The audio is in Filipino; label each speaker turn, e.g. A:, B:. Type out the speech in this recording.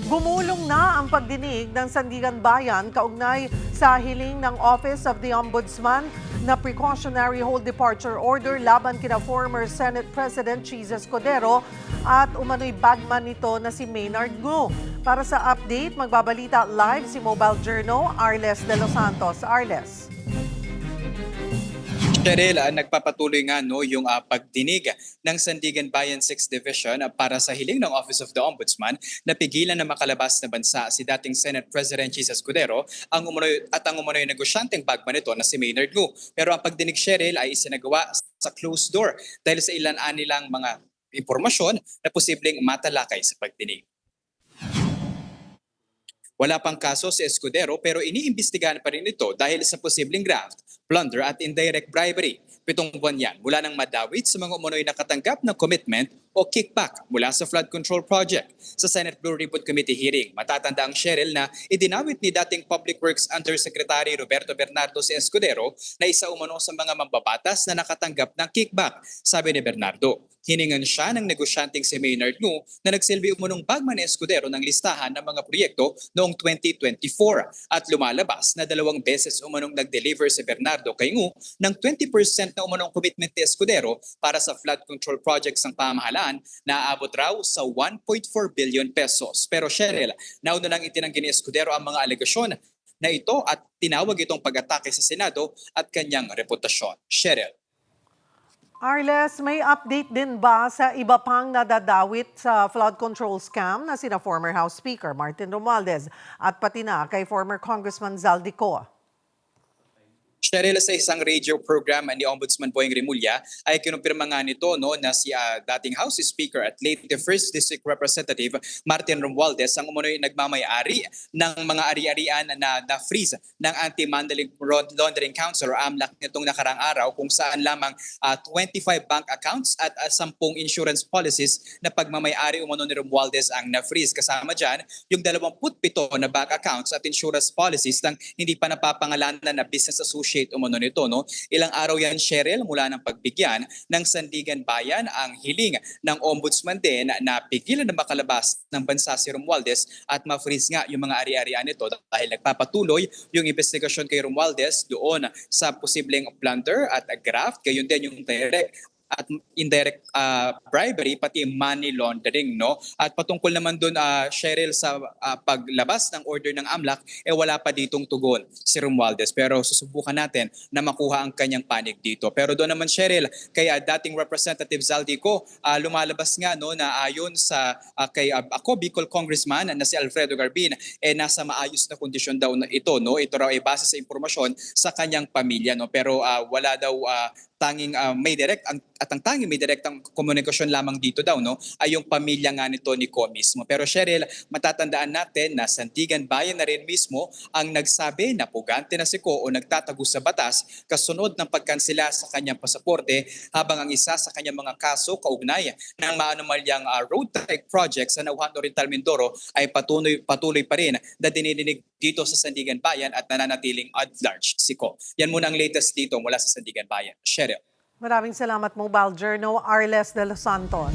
A: Gumulong na ang pagdinig ng Sandigan Bayan kaugnay sa hiling ng Office of the Ombudsman na precautionary hold departure order laban kina former Senate President Cheese Escudero at umano'y bagman nito na si Maynard Ngu. Para sa update, magbabalita live si Mobile Journal Arles de los Santos. Arles.
B: Cheryl, nagpapatuloy nga yung pagdinig ng Sandigan Bayan 6th Division para sa hiling ng Office of the Ombudsman na pigilan na makalabas na bansa si dating Senate President Cheese Escudero ang umano'y negosyanteng bagman nito na si Maynard Ngu. Pero ang pagdinig, Cheryl, ay isinagawa sa closed door dahil sa ilan nilang mga impormasyon na posibleng matalakay sa pagdinig. Wala pang kaso si Escudero pero iniimbestigahan pa rin ito dahil sa posibleng graft, plunder at indirect bribery. 7 buwan yan mula nang madawit sa mga umunoy nakatanggap ng commitment o kickback mula sa flood control project. Sa Senate Blue Ribbon Committee hearing, matatanda ang Cheryl na idinawit ni dating Public Works Undersecretary Roberto Bernardo si Escudero na isa umano sa mga mambabatas na nakatanggap ng kickback. Sabi ni Bernardo, hiningan siya ng negosyanteng si Maynard Ngu na nagsilbi umunong bagman ni Escudero ng listahan ng mga proyekto noong 2024 at lumalabas na 2 beses umunong nag-deliver si Bernardo kay Ngu ng 20% na umunong commitment ni Escudero para sa flood control projects ng pamahalaan na aabot raw sa 1.4 billion pesos. Pero Cheryl, nauna nang itinanggi ni Escudero ang mga alegasyon na ito at tinawag itong pag-atake sa Senado at kanyang reputasyon. Cheryl.
A: Arles, may update din ba sa iba pang nadadawit sa flood control scam na sina former House Speaker Martin Romualdez at pati na kay former Congressman Zaldico?
B: Cheryl, sa isang radio program ni Ombudsman Boying Remulla ay kinumpirma nga nito na si dating House Speaker at late 1st District Representative Martin Romualdez ang umunoy nagmamayari ng mga ari-arian na freeze ng Anti-Money Laundering Council o AMLAC nitong nakarang araw kung saan lamang 25 bank accounts at 10 insurance policies na pagmamayari umano ni Romualdez ang na-freeze. Kasama dyan yung 27 na bank accounts at insurance policies ng hindi pa napapangalanan na business associate umano nito. Ilang araw yan, Cheryl, mula ng pagbigyan ng Sandigan Bayan ang hiling ng Ombudsman din na pigilan na makalabas ng bansa si Romualdez at ma-freeze nga yung mga ari-arian nito dahil nagpapatuloy yung investigasyon kay Romualdez doon sa posibleng plunder at graft, gayon din yung direct at indirect bribery pati money laundering, no? At patungkol naman doon Cheryl sa paglabas ng order ng AMLAC wala pa ditong tugon si Romualdez pero susubukan natin na makuha ang kanyang panig dito. Pero doon naman Cheryl kay dating Representative Zaldico lumalabas nga na ayon sa kay ako Bicol Congressman na si Alfredo Garbin nasa maayos na kondisyon daw na ito, no? Ito raw ay base sa impormasyon sa kanyang pamilya, no? Pero wala daw tanging may direct at ang tanging may direktang komunikasyon lamang dito daw ay yung pamilya nga nito ni Ko mismo. Pero Cheryl, matatandaan natin na Sandigan Bayan na rin mismo ang nagsabi na pugante na si Ko o nagtatago sa batas kasunod ng pagkansela sa kanyang pasaporte habang ang isa sa kanyang mga kaso kaugnay ng maanumalyang road trike project sa Nauhan Oriental Mindoro ay patuloy pa rin na dinidinig dito sa Sandigan Bayan at nananatiling at large si Ko. Yan muna ang latest dito mula sa Sandigan Bayan. Cheryl.
A: Maraming salamat, Mobile Journal Arles de los Santos.